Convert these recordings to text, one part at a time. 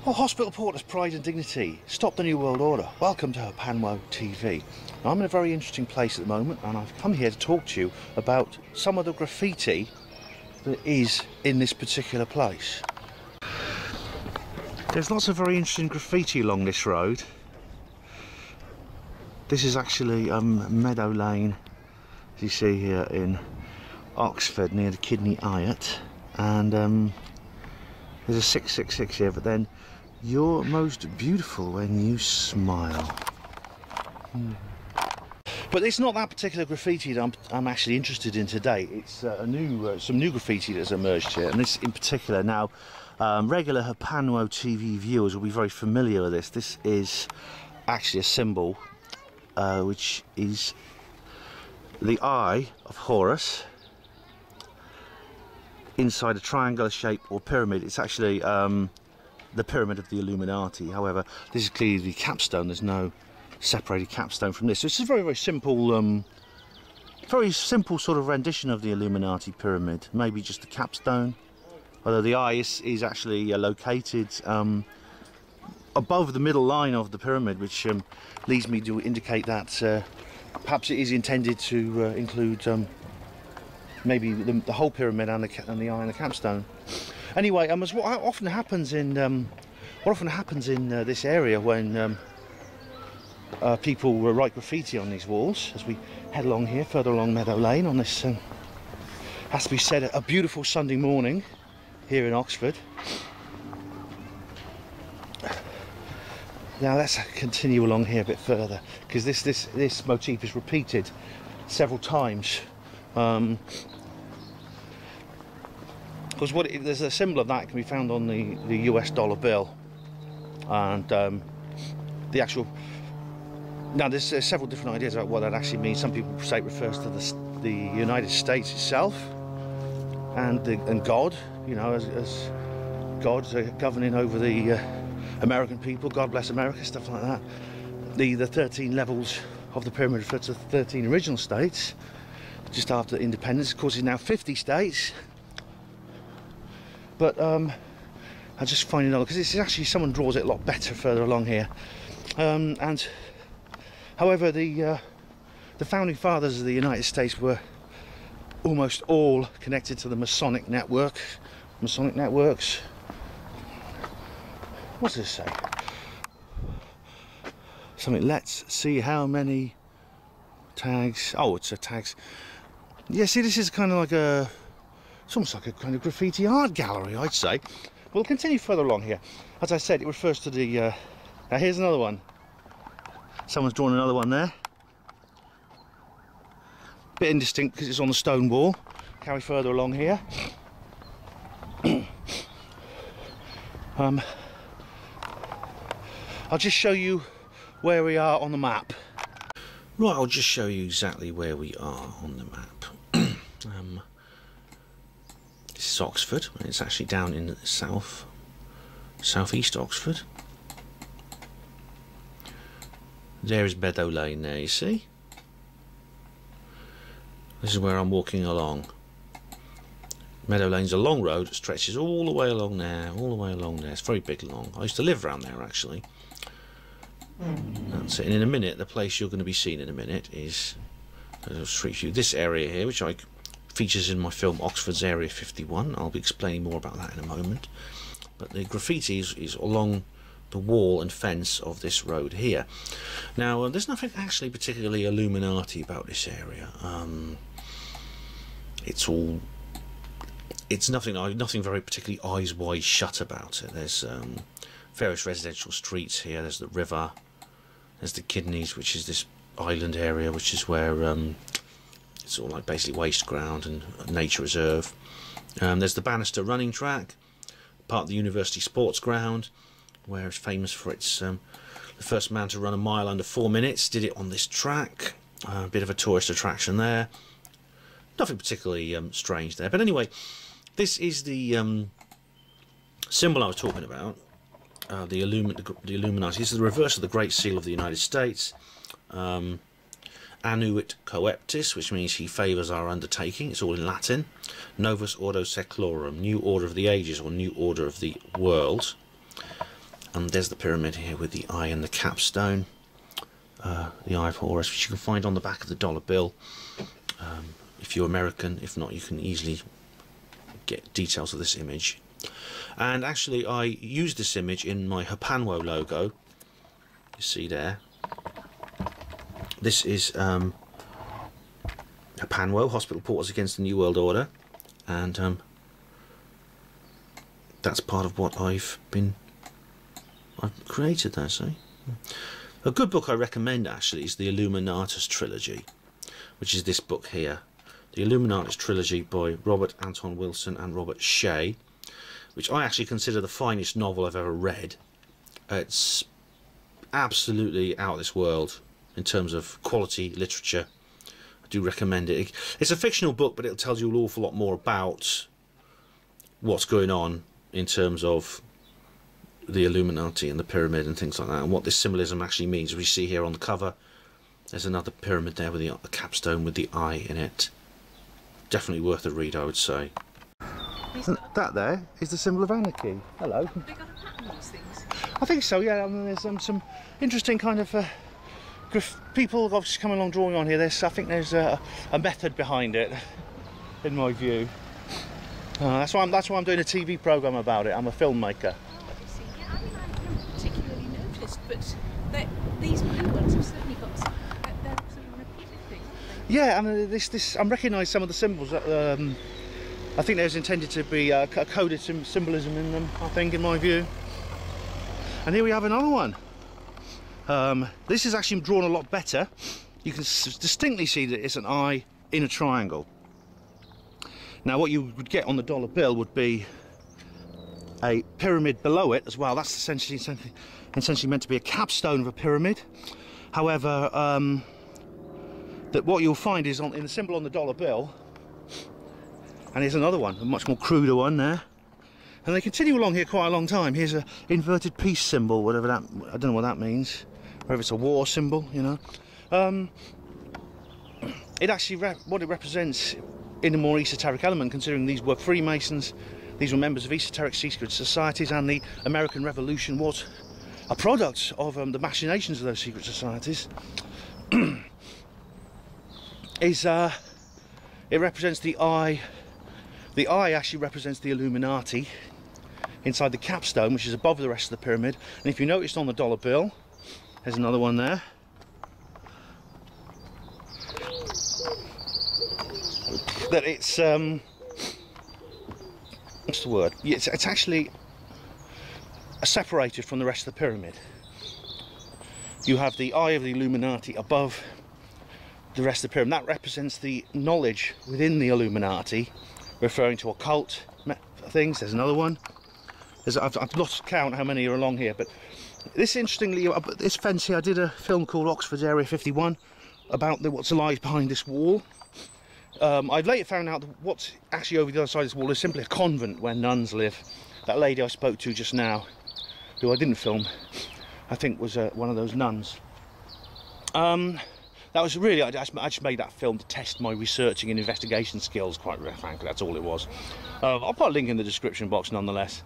Oh, hospital porters, pride and dignity. Stop the New World Order. Welcome to Panwo TV. Now, I'm in a very interesting place at the moment, and I've come here to talk to you about some of the graffiti that is in this particular place. There's lots of very interesting graffiti along this road. This is actually Meadow Lane, as you see here in Oxford, near the Kidney Ayot, and there's a 666 here, but then you're most beautiful when you smile. But it's not that particular graffiti that I'm actually interested in today. It's some new graffiti that's emerged here, and this in particular. Now, regular Panwo TV viewers will be very familiar with this. This is actually a symbol, which is the eye of Horus inside a triangular shape or pyramid. It's actually the pyramid of the Illuminati. However, this is clearly the capstone. There's no separated capstone from this. So it's a very simple sort of rendition of the Illuminati pyramid. Maybe just the capstone, although the eye is actually located above the middle line of the pyramid, which leads me to indicate that perhaps it is intended to include maybe the whole pyramid and the eye and the capstone. Anyway, as what often happens in this area when people write graffiti on these walls, as we head along here, further along Meadow Lane, on this has to be said, a beautiful Sunday morning here in Oxford. Now let's continue along here a bit further, because this motif is repeated several times. Because there's a symbol of that can be found on the US dollar bill, and the actual. Now there's several different ideas about what that actually means. Some people say it refers to the United States itself and God, you know, as God's governing over the American people. God bless America, stuff like that. The 13 levels of the pyramid refer to the 13 original states just after independence. Of course, it's now 50 states. But I just find another, because it's actually, someone draws it a lot better further along here. And however, the founding fathers of the United States were almost all connected to the Masonic network. Masonic networks. What does it say? Something. Let's see how many tags. Oh, it's a tags. Yeah, see, this is kind of like a. It's almost like a kind of graffiti art gallery, I'd say. We'll continue further along here. As I said, it refers to the... now here's another one. Someone's drawn another one there. Bit indistinct because it's on the stone wall. Carry further along here. I'll just show you where we are on the map. Right, I'll just show you exactly where we are on the map. This is Oxford, and it's actually down in the southeast Oxford. There is Meadow Lane there, you see. This is where I'm walking along. Meadow Lane's a long road, it stretches all the way along there, all the way along there. It's very big long. I used to live around there actually. That's it. And in a minute, the place you're going to be seeing in a minute is Street View. This area here, which features in my film Oxford's Area 51. I'll be explaining more about that in a moment. But the graffiti is along the wall and fence of this road here. Now, there's nothing actually particularly Illuminati about this area. It's nothing very particularly eyes wide shut about it. There's various residential streets here. There's the river. There's the Kidneys, which is this island area, which is where it's all like basically waste ground and a nature reserve. There's the Bannister running track, part of the university sports ground, where it's famous for its the first man to run a mile under 4 minutes did it on this track. A bit of a tourist attraction there. Nothing particularly strange there, but anyway, this is the symbol I was talking about. The Illuminati. This is the reverse of the Great Seal of the United States. Annuit coeptis, which means he favours our undertaking. It's all in Latin. Novus Ordo Seclorum, new order of the ages, or new order of the world. And there's the pyramid here with the eye and the capstone, the Eye of Horus, which you can find on the back of the dollar bill. If you're American, if not, you can easily get details of this image. And actually, I used this image in my Hapanwo logo. You see there. This is Hapanwo, Hospital Porters Against the New World Order, and that's part of what I've created there. See, a good book I recommend actually is the Illuminatus trilogy, which is this book here. The Illuminatus trilogy by Robert Anton Wilson and Robert Shea, which I actually consider the finest novel I've ever read. It's absolutely out of this world in terms of quality literature. I do recommend it. It's a fictional book, but it tells you an awful lot more about what's going on in terms of the Illuminati and the pyramid and things like that, and what this symbolism actually means. As we see here on the cover, there's another pyramid there with the capstone with the eye in it. Definitely worth a read, I would say. That there is the symbol of anarchy. Hello. Have they got a pattern on these things? I think so, yeah. I mean, there's some interesting kind of people obviously come along drawing on here. I think there's a method behind it, in my view. That's why I'm doing a TV programme about it. I'm a filmmaker. Oh, I see. Yeah, I mean, I haven't particularly noticed, but these blue ones have certainly got some, they're sort of repeated things, aren't they? Yeah, I mean, I recognise some of the symbols. I think there's intended to be coded symbolism in them, I think, in my view. And here we have another one. This is actually drawn a lot better. You can distinctly see that it's an eye in a triangle. Now what you would get on the dollar bill would be a pyramid below it as well. That's essentially meant to be a capstone of a pyramid. However, that what you'll find is in the symbol on the dollar bill, and here's another one, a much more cruder one there. And they continue along here quite a long time. Here's an inverted peace symbol, whatever that, I don't know what that means. Whether it's a war symbol, you know. It actually, what it represents in a more esoteric element, considering these were Freemasons, these were members of esoteric secret societies, and the American Revolution was a product of the machinations of those secret societies. It represents the eye. The eye actually represents the Illuminati inside the capstone, which is above the rest of the pyramid. And if you noticed on the dollar bill, there's another one there. That it's what's the word? It's actually separated from the rest of the pyramid. You have the eye of the Illuminati above the rest of the pyramid. That represents the knowledge within the Illuminati, referring to occult things. There's another one. I've lost count how many are along here, but this, interestingly, this fence here, I did a film called Oxford's Area 51 about what's alive behind this wall. I've later found out that what's actually over the other side of this wall is simply a convent where nuns live. That lady I spoke to just now, who I didn't film, I think was one of those nuns. That was really, I just made that film to test my researching and investigation skills, quite frankly, that's all it was. I'll put a link in the description box nonetheless.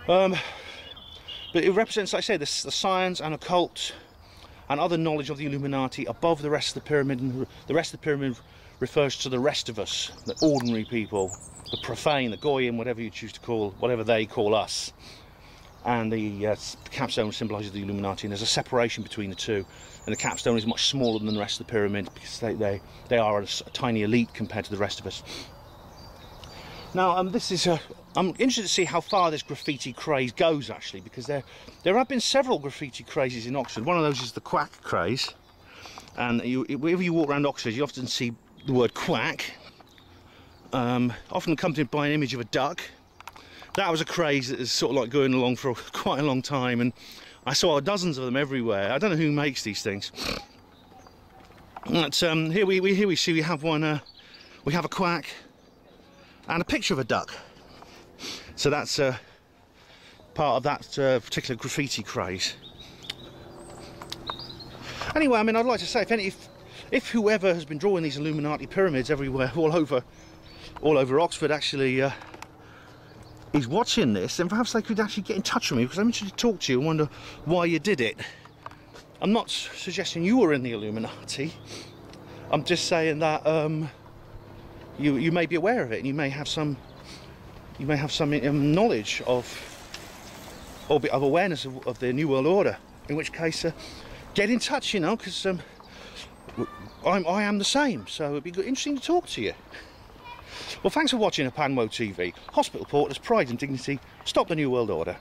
But it represents, like I say, the science and occult and other knowledge of the Illuminati above the rest of the pyramid, and the rest of the pyramid refers to the rest of us, the ordinary people, the profane, the goyim, whatever you choose to call, whatever they call us. And the capstone symbolises the Illuminati, and there's a separation between the two. And the capstone is much smaller than the rest of the pyramid because they are a tiny elite compared to the rest of us. Now, I'm interested to see how far this graffiti craze goes, actually, because there have been several graffiti crazes in Oxford. One of those is the quack craze, and whenever you walk around Oxford, you often see the word quack, often accompanied by an image of a duck. That was a craze that is sort of like going along for quite a long time, and I saw dozens of them everywhere. I don't know who makes these things. But here we see we have one. We have a quack and a picture of a duck. So that's part of that particular graffiti craze. Anyway, I mean, I'd like to say, if whoever has been drawing these Illuminati pyramids everywhere, all over Oxford, actually is watching this, then perhaps they could actually get in touch with me, because I'm interested to talk to you and wonder why you did it. I'm not suggesting you were in the Illuminati. I'm just saying that you may be aware of it, and you may have some knowledge of, or of awareness of the New World Order. In which case, get in touch, you know, because I am the same. So it'd be interesting to talk to you. Well, thanks for watching a Panwo TV. Hospital Porters, pride and dignity. Stop the New World Order.